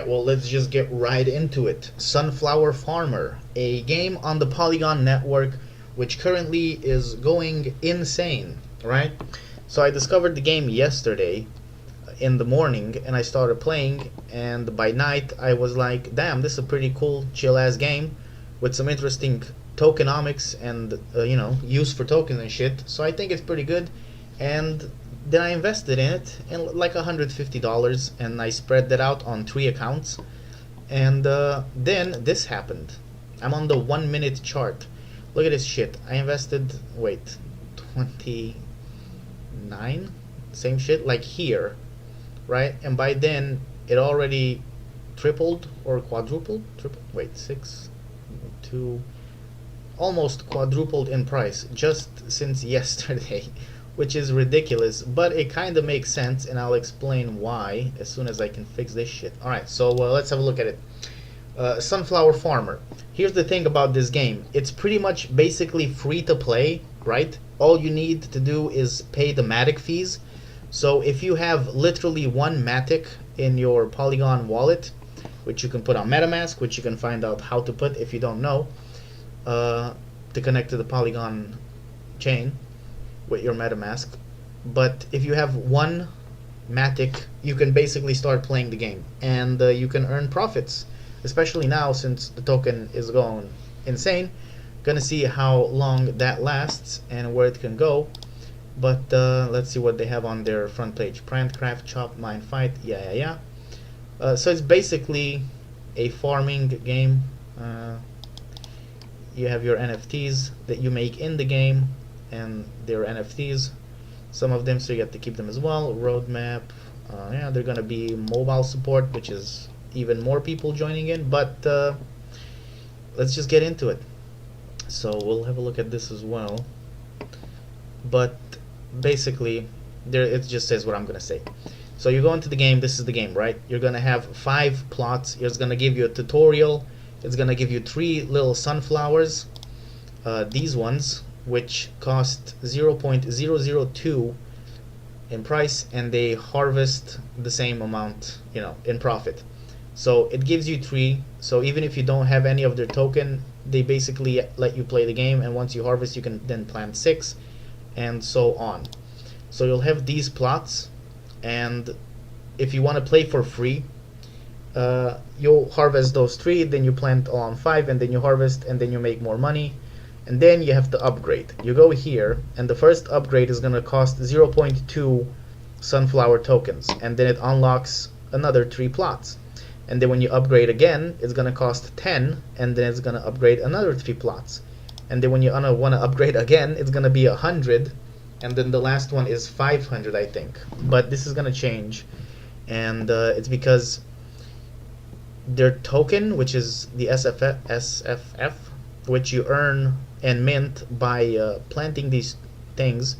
well, let's just get right into it. Sunflower Farmer, a game on the Polygon network, which currently is going insane, right? So I discovered the game yesterday in the morning and I started playing, and by night I was like, damn, this is a pretty cool, chill ass game with some interesting tokenomics and use for tokens and shit. So I think it's pretty good, and then I invested in it in like $150, and I spread that out on 3 accounts. And then this happened. I'm on the 1 minute chart. Look at this shit. I invested, wait, 29, same shit, like here, right? And by then it already tripled or quadrupled. Wait, 6, 2, almost quadrupled in price just since yesterday, which is ridiculous, but it kind of makes sense, and I'll explain why as soon as I can fix this shit. Alright, so let's have a look at it. Sunflower Farmer. Here's the thing about this game. It's pretty much basically free to play, right? All you need to do is pay the Matic fees. So if you have literally one Matic in your Polygon wallet, which you can put on MetaMask, which you can find out how to put if you don't know, to connect to the Polygon chain with your MetaMask. But if you have one Matic, you can basically start playing the game, and you can earn profits, especially now since the token is going insane. Gonna see how long that lasts and where it can go. But let's see what they have on their front page. Plant, craft, chop, mine, fight. Yeah. So it's basically a farming game. You have your NFTs that you make in the game, and they're NFTs. Some of them, so you have to keep them as well. Roadmap. Yeah, they're gonna be mobile support, which is even more people joining in. But let's just get into it. So we'll have a look at this as well. But basically, there it just says what I'm gonna say. So you go into the game. This is the game, right? You're gonna have 5 plots. It's gonna give you a tutorial. It's gonna give you 3 little sunflowers. These ones, which cost 0.002 in price, and they harvest the same amount, in profit. So it gives you 3. So even if you don't have any of their token, they basically let you play the game, and once you harvest, you can then plant 6, and so on. So you'll have these plots, and if you want to play for free, you'll harvest those 3, then you plant on 5, and then you harvest, and then you make more money. And then you have to upgrade. You go here, and the first upgrade is going to cost 0.2 sunflower tokens, and then it unlocks another 3 plots. And then when you upgrade again, it's going to cost 10, and then it's going to upgrade another 3 plots. And then when you want to upgrade again, it's going to be 100, and then the last one is 500, I think. But this is going to change, and it's because their token, which is the SFF, which you earn and mint by planting these things.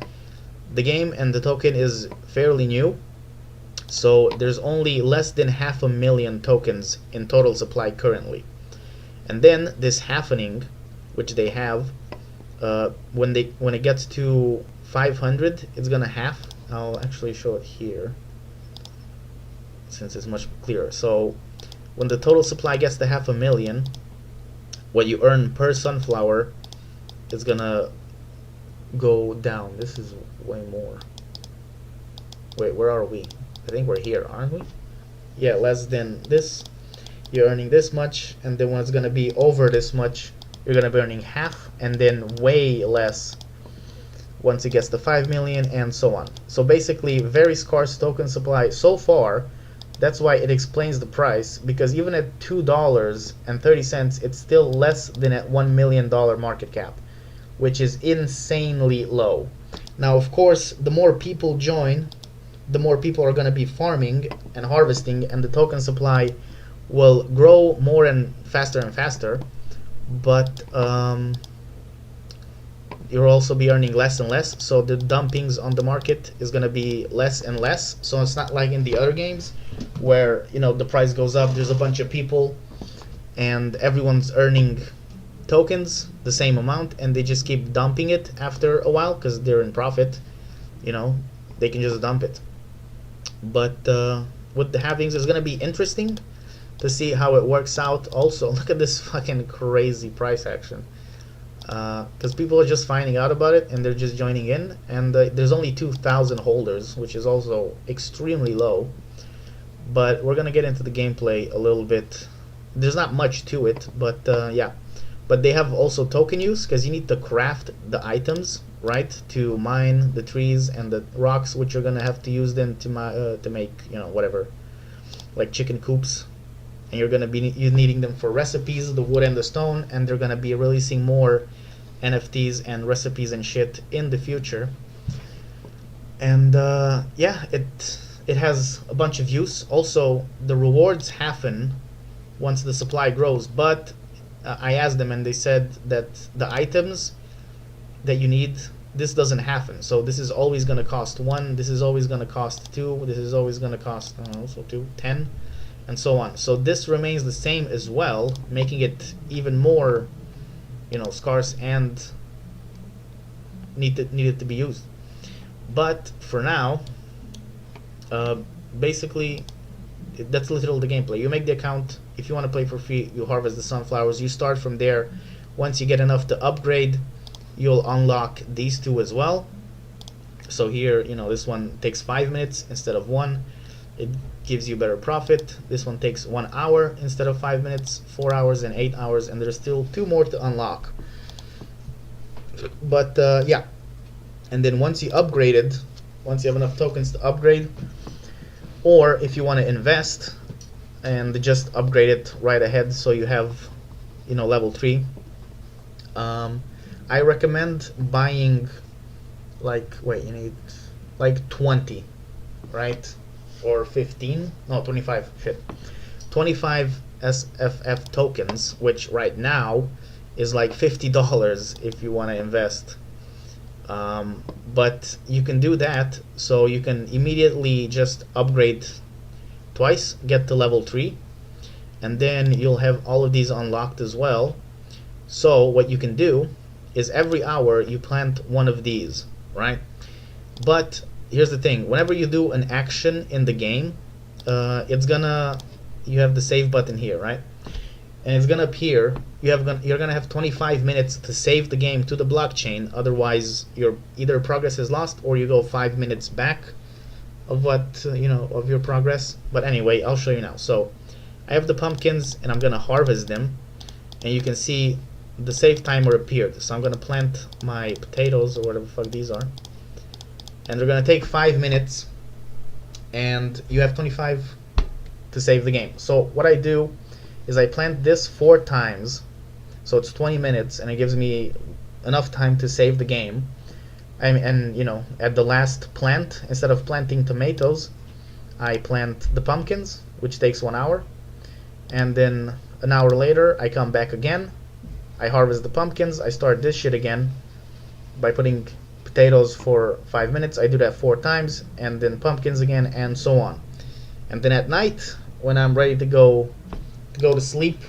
The game and the token is fairly new, so there's only less than 500,000 tokens in total supply currently. And then this halvening, which they have, when it gets to 500, it's gonna half. I'll actually show it here since it's much clearer. So when the total supply gets to 500,000, what you earn per sunflower is gonna go down. This is way more. Wait, where are we? I think we're here, aren't we? Yeah, less than this, you're earning this much, and then when it's gonna be over this much, you're gonna be earning half, and then way less once it gets to 5 million, and so on. So basically, very scarce token supply so far. That's why it explains the price, because even at $2.30, it's still less than at $1 million market cap, which is insanely low. Now, of course, the more people join, the more people are going to be farming and harvesting, and the token supply will grow more and faster. But you'll also be earning less and less, so the dumpings on the market is going to be less and less. So it's not like in the other games where the price goes up, there's a bunch of people and everyone's earning tokens the same amount, and they just keep dumping it after a while because they're in profit. They can just dump it. But with the halvings, it's going to be interesting to see how it works out. Also, look at this fucking crazy price action. Because people are just finding out about it and they're just joining in, and there's only 2,000 holders, which is also extremely low. But we're gonna get into the gameplay a little bit. There's not much to it, but yeah. But they have also token use, because you need to craft the items, right, to mine the trees and the rocks, which you're gonna have to use them to make, you know, whatever, like chicken coops. And you're gonna be needing them for recipes, the wood and the stone, and they're gonna be releasing more NFTs and recipes and shit in the future. And yeah, it has a bunch of use. Also, the rewards happen once the supply grows, but I asked them and they said that the items that you need, this doesn't happen. So this is always going to cost 1, this is always going to cost 2, this is always going to cost also 2, 10, and so on. So this remains the same as well, making it even more, you know, scarce and needed to be used. But for now, basically, that's literally the gameplay. You make the account. If you want to play for free, you harvest the sunflowers. You start from there. Once you get enough to upgrade, you'll unlock these two as well. So here, you know, this one takes 5 minutes instead of 1. It gives you better profit. This one takes 1 hour instead of 5 minutes, 4 hours and 8 hours, and there's still 2 more to unlock. But yeah, and then once you upgraded, once you have enough tokens to upgrade, or if you want to invest and just upgrade it right ahead so you have, you know, level 3, I recommend buying like, wait, you need like 20, right, or 15, no, 25, shit, 25 SFF tokens, which right now is like $50 if you want to invest. But you can do that, so you can immediately just upgrade twice, get to level 3, and then you'll have all of these unlocked as well. So what you can do is every hour you plant one of these, right? But here's the thing, whenever you do an action in the game, you have the save button here, right? And it's gonna appear, you're gonna have 25 minutes to save the game to the blockchain. Otherwise, your either progress is lost or you go 5 minutes back of what you know, of your progress. But anyway, I'll show you now. So I have the pumpkins and I'm gonna harvest them, and you can see the save timer appeared. So I'm gonna plant my potatoes or whatever the fuck these are, and they're gonna take 5 minutes, and you have 25 to save the game. So what I do is I plant this 4 times, so it's 20 minutes, and it gives me enough time to save the game. And you know, at the last plant, instead of planting tomatoes, I plant the pumpkins, which takes 1 hour, and then an hour later I come back again, I harvest the pumpkins, I start this shit again by putting potatoes for 5 minutes. I do that 4 times, and then pumpkins again, and so on. And then at night, when I'm ready to go to sleep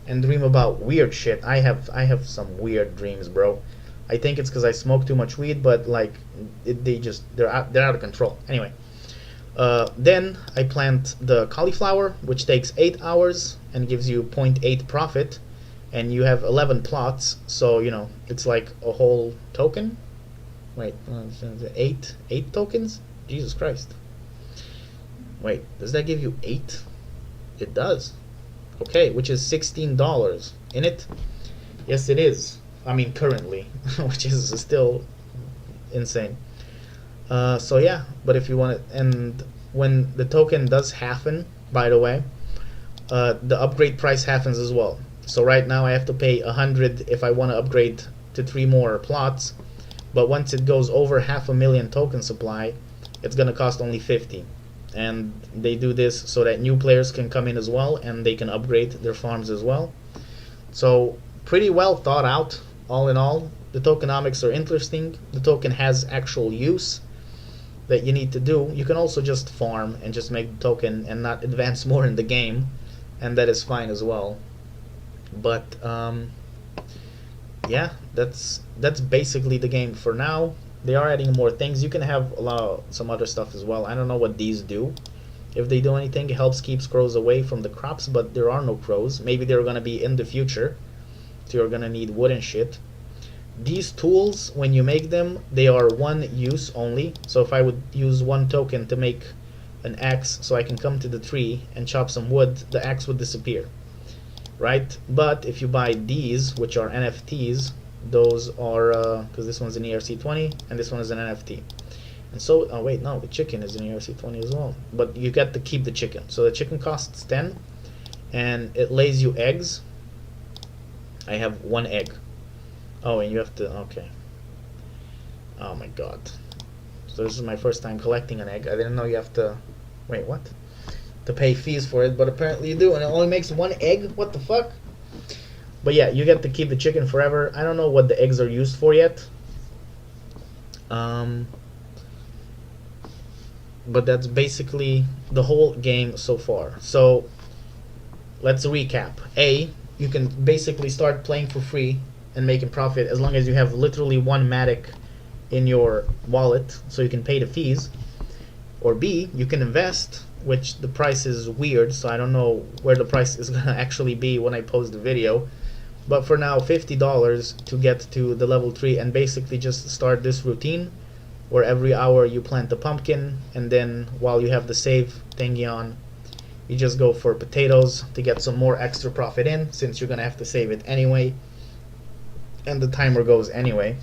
and dream about weird shit. I have some weird dreams, bro. I think it's because I smoke too much weed, but like they're out of control. Anyway, then I plant the cauliflower, which takes 8 hours and gives you 0.8 profit, and you have 11 plots, so you know it's like a whole token. Wait, 8 tokens? Jesus Christ. Wait, does that give you 8? It does. Okay, which is $16 in it. Yes, it is. I mean, currently, which is still insane. So yeah, but if you want it, and when the token does happen, by the way, the upgrade price happens as well. So right now I have to pay 100 if I want to upgrade to 3 more plots, but once it goes over 500,000 token supply, it's gonna cost only 50. And they do this so that new players can come in as well, and they can upgrade their farms as well. So pretty well thought out, all in all. The tokenomics are interesting. The token has actual use that you need to do. You can also just farm and just make the token and not advance more in the game, and that is fine as well. But yeah, that's basically the game for now. They are adding more things. You can have some other stuff as well. I don't know what these do. If they do anything, it helps keeps crows away from the crops, but there are no crows. Maybe they're gonna be in the future, so you're gonna need wood and shit. These tools, when you make them, they are one use only. So if I would use one token to make an axe so I can come to the tree and chop some wood, the axe would disappear, right? But if you buy these, which are NFTs, those are, because this one's an ERC20 and this one is an NFT. And so, oh wait, no, the chicken is an ERC20 as well. But you get to keep the chicken. So the chicken costs 10 and it lays you eggs. I have one egg. Oh, and you have to, okay. Oh my god. So this is my first time collecting an egg. I didn't know you have to, wait, what? To pay fees for it, but apparently you do, and it only makes one egg? What the fuck? But yeah, you get to keep the chicken forever. I don't know what the eggs are used for yet. But that's basically the whole game so far. So let's recap. A, you can basically start playing for free and making profit as long as you have literally one Matic in your wallet, so you can pay the fees. Or B, you can invest, which the price is weird, so I don't know where the price is gonna actually be when I post the video. But for now, $50 to get to the level 3 and basically just start this routine where every hour you plant a pumpkin, and then while you have the save thingy on, you just go for potatoes to get some more extra profit in, since you're gonna have to save it anyway, and the timer goes anyway.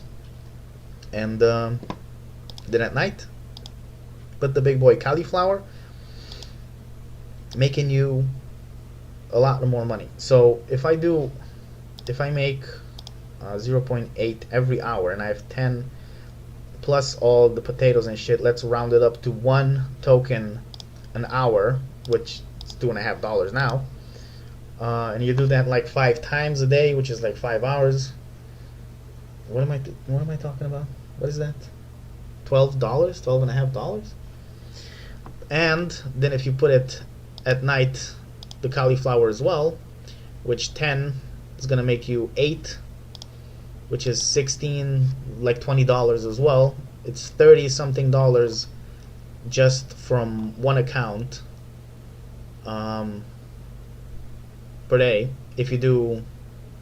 And then at night, put the big boy cauliflower, making you a lot more money. So if I make 0.8 every hour and I have 10 plus all the potatoes and shit, let's round it up to 1 token an hour, which is $2.50 now, and you do that like 5 times a day, which is like 5 hours. What am I talking about? What is that? $12? $12.50? And then if you put it at night, the cauliflower as well, which 10 is gonna make you 8, which is 16, like $20 as well. It's 30 something dollars just from one account per day, if you do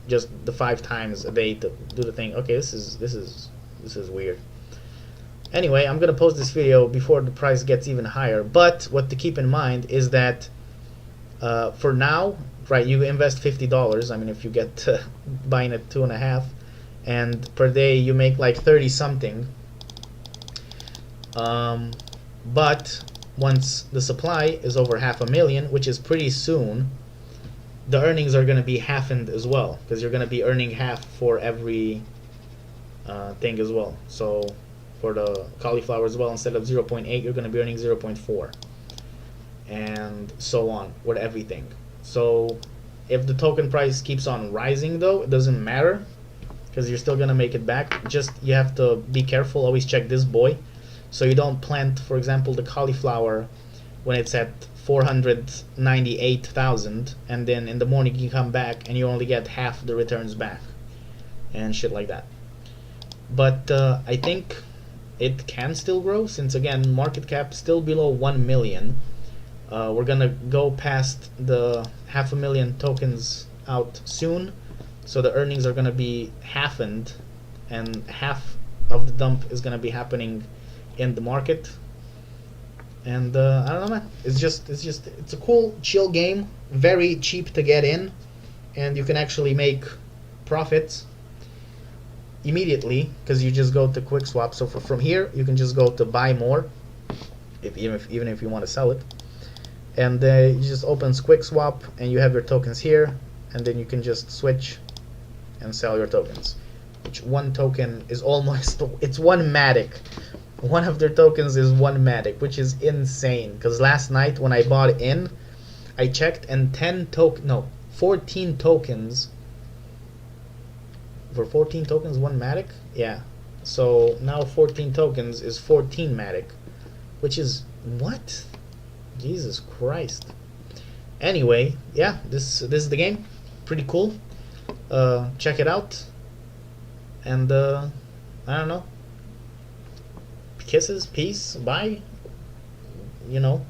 just the 5 times a day to do the thing. Okay, this is weird. Anyway, I'm gonna post this video before the price gets even higher. But what to keep in mind is that for now, right, you invest $50. I mean, if you get buying at 2.5, and per day you make like 30 something. But once the supply is over 500,000, which is pretty soon, the earnings are going to be halved as well, because you're going to be earning half for every thing as well. So for the cauliflower as well, instead of 0.8, you're going to be earning 0.4, and so on with everything. So if the token price keeps on rising, though, it doesn't matter, because you're still going to make it back. Just you have to be careful, always check this boy, so you don't plant, for example, the cauliflower when it's at 498,000, and then in the morning you come back and you only get half the returns back and shit like that. But I think it can still grow, since again market cap still below 1 million. We're gonna go past the 500,000 tokens out soon, so the earnings are gonna be halved, and half of the dump is gonna be happening in the market. And I don't know, man. It's a cool, chill game. Very cheap to get in, and you can actually make profits immediately, because you just go to quick swap. So from here, you can just go to buy more, even if you want to sell it, and you just opens quick swap, and you have your tokens here, and then you can just switch and sell your tokens. Which one token is almost it's one Matic. One of their tokens is one Matic, which is insane. Because last night when I bought in, I checked, and 14 tokens. For 14 tokens, one Matic? Yeah. So now 14 tokens is 14 Matic, which is what? Jesus Christ. Anyway, yeah, this is the game. Pretty cool. Check it out. And I don't know. Kisses, peace, bye. You know.